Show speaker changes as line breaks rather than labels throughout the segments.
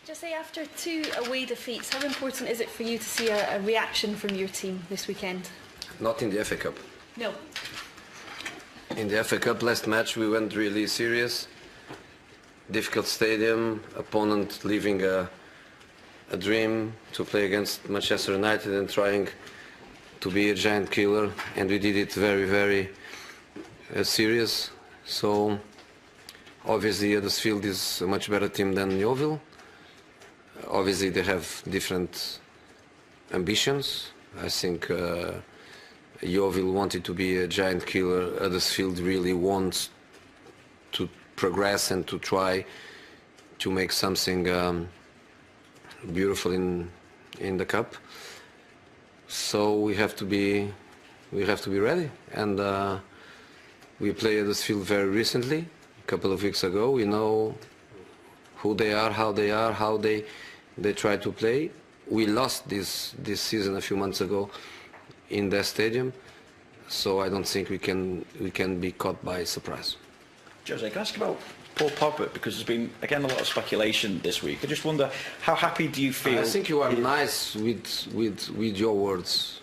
Just say, after 2 away defeats, how important is it for you to see a reaction from your team this weekend?
Not in the FA Cup.
No.
In the FA Cup last match we went really serious. Difficult stadium, opponent leaving a dream to play against Manchester United and trying to be a giant killer, and we did it very serious. So obviously Huddersfield is a much better team than Yeovil. Obviously they have different ambitions. I think Yeovil wanted to be a giant killer. Huddersfield really wants to progress and to try to make something beautiful in the cup. So we have to be ready. And we played Huddersfield very recently, a couple of weeks ago. We know who they are, how they try to play. We lost this season a few months ago in their stadium, so I don't think we can be caught by surprise.
Jose, can I ask about Paul Pogba, because there's been again a lot of speculation this week. I just wonder, how happy do you feel?
I think you are nice with your words,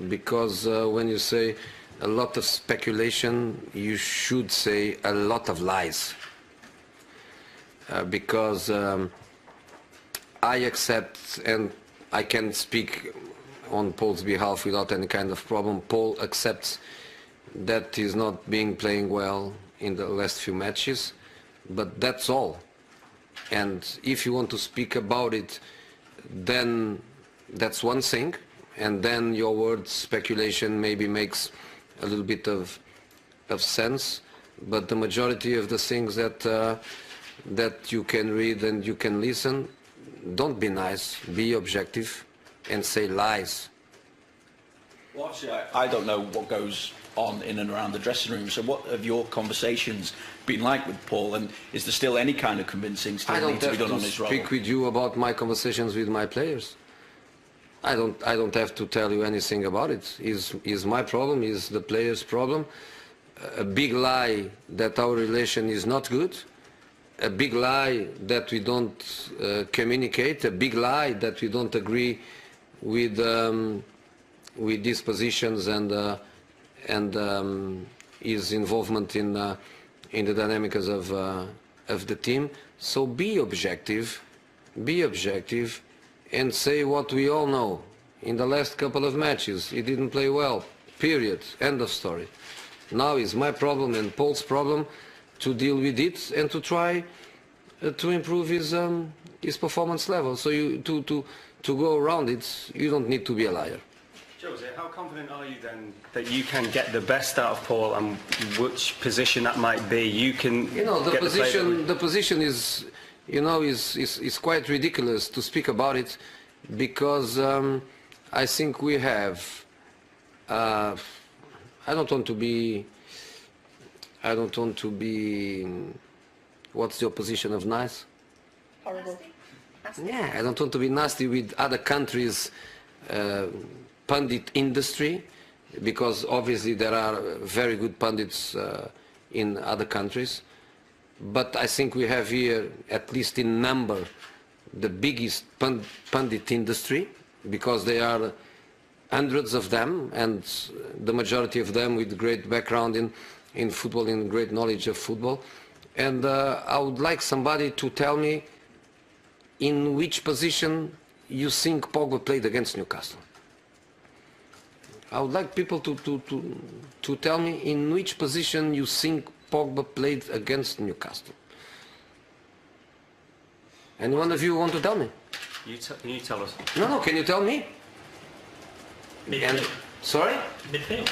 because when you say a lot of speculation, you should say a lot of lies. Because I accept, and I can speak on Paul's behalf without any kind of problem. Paul accepts that he's not playing well in the last few matches, but that's all. And if you want to speak about it, then that's one thing, and then your word speculation maybe makes a little bit of sense, but the majority of the things that you can read and you can listen, don't be nice, be objective and say lies.
Well, actually, I don't know what goes on in and around the dressing room, so what have your conversations been like with Paul, and is there still any kind of convincing still need to be done on his role?
I don't have to speak with you about my conversations with my players. I don't have to tell you anything about it. Is my problem, is the players' problem. A big lie that our relation is not good, a big lie that we don't communicate, a big lie that we don't agree with these positions and his involvement in the dynamics of the team. So be objective, and say what we all know. In the last couple of matches, he didn't play well, period, end of story. Now it's my problem and Paul's problem to deal with it and to try to improve his performance level. So to go around it, you don't need to be a liar.
Jose, how confident are you then that you can get the best out of Paul, and which position that might be? You can.
You know, the position is, you know, is quite ridiculous to speak about it, because I think we have. I don't want to be. What's the opposition of nice?
Horrible. Nasty.
Yeah, I don't want to be nasty with other countries' pundit industry, because obviously there are very good pundits in other countries. But I think we have here, at least in number, the biggest pundit industry, because there are hundreds of them, and the majority of them with great background in football, in great knowledge of football. And I would like somebody to tell me in which position you think Pogba played against Newcastle. I would like people to tell me in which position you think Pogba played against Newcastle. Any one of you want to tell me?
Can you tell us?
No, can you tell me?
Midfield.
Sorry?
Midfield.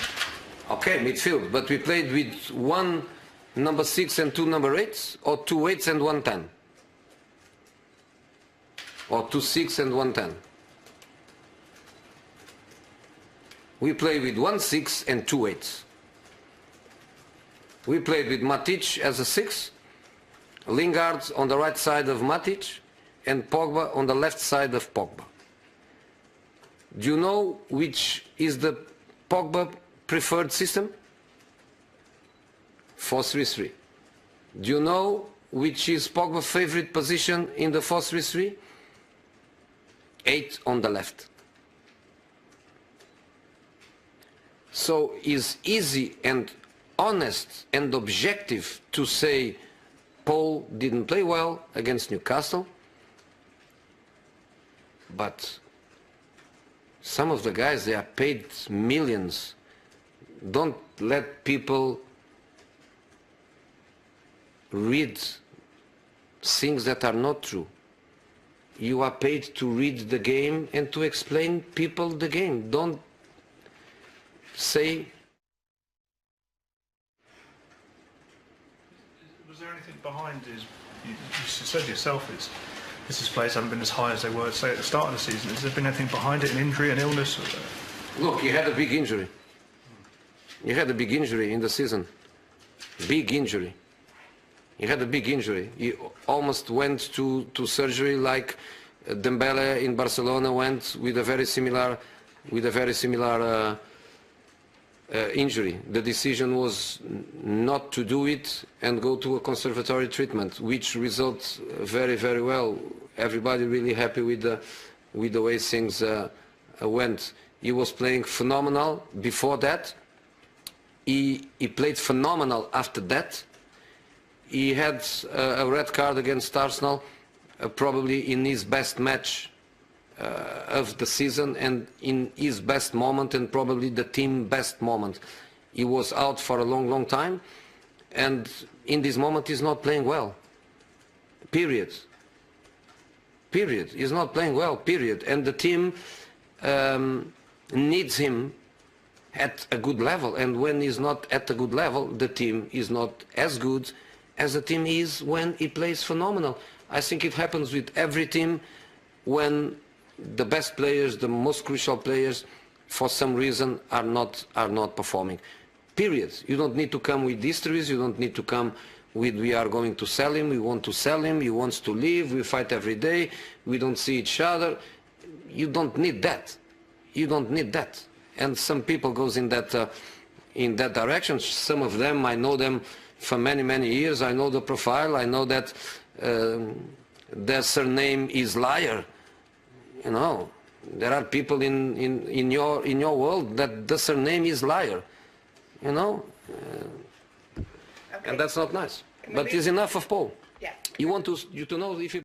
Okay, midfield. But we played with one number 6 and 2 number 8s, or 2 8s and 1 10? Or 2 6 and 1 10? We played with 1 6 and 2 8s. We played with Matic as a 6, Lingard on the right side of Matic, and Pogba on the left side of Pogba. Do you know which is the Pogba preferred system? 4-3-3. Do you know which is Pogba's favorite position in the 4-3-3? 8 on the left. So it's easy and honest and objective to say Paul didn't play well against Newcastle, but some of the guys, they are paid millions. Don't let people read things that are not true. You are paid to read the game and to explain people the game. Don't say...
Was there anything behind his... You said yourself his players haven't been as high as they were, say, at the start of the season. Has there been anything behind it, an injury, an illness?
Look, he had a big injury. He had a big injury in the season. Big injury. He had a big injury. He almost went to surgery like Dembele in Barcelona went with a very similar injury. The decision was not to do it and go to a conservatory treatment, which results very, very well. Everybody really happy with the way things went. He was playing phenomenal before that. He played phenomenal after that. He had a red card against Arsenal, probably in his best match of the season and in his best moment and probably the team best moment. He was out for a long, long time, and in this moment he's not playing well. Period. Period. He's not playing well, period. And the team needs him at a good level, and when he's not at a good level, the team is not as good as the team is when he plays phenomenal. I think it happens with every team when the best players, the most crucial players, for some reason are not performing. Period. You don't need to come with histories, you don't need to come with we are going to sell him, we want to sell him, he wants to leave, we fight every day, we don't see each other. You don't need that. You don't need that. And some people goes in that direction. Some of them, I know them for many, many years. I know the profile. I know that their surname is Liar. You know, there are people in your world that the surname is Liar. You know,
Okay.
and that's not nice.
And
But
maybe-
it's enough of Paul.
Yeah.
You want to know if he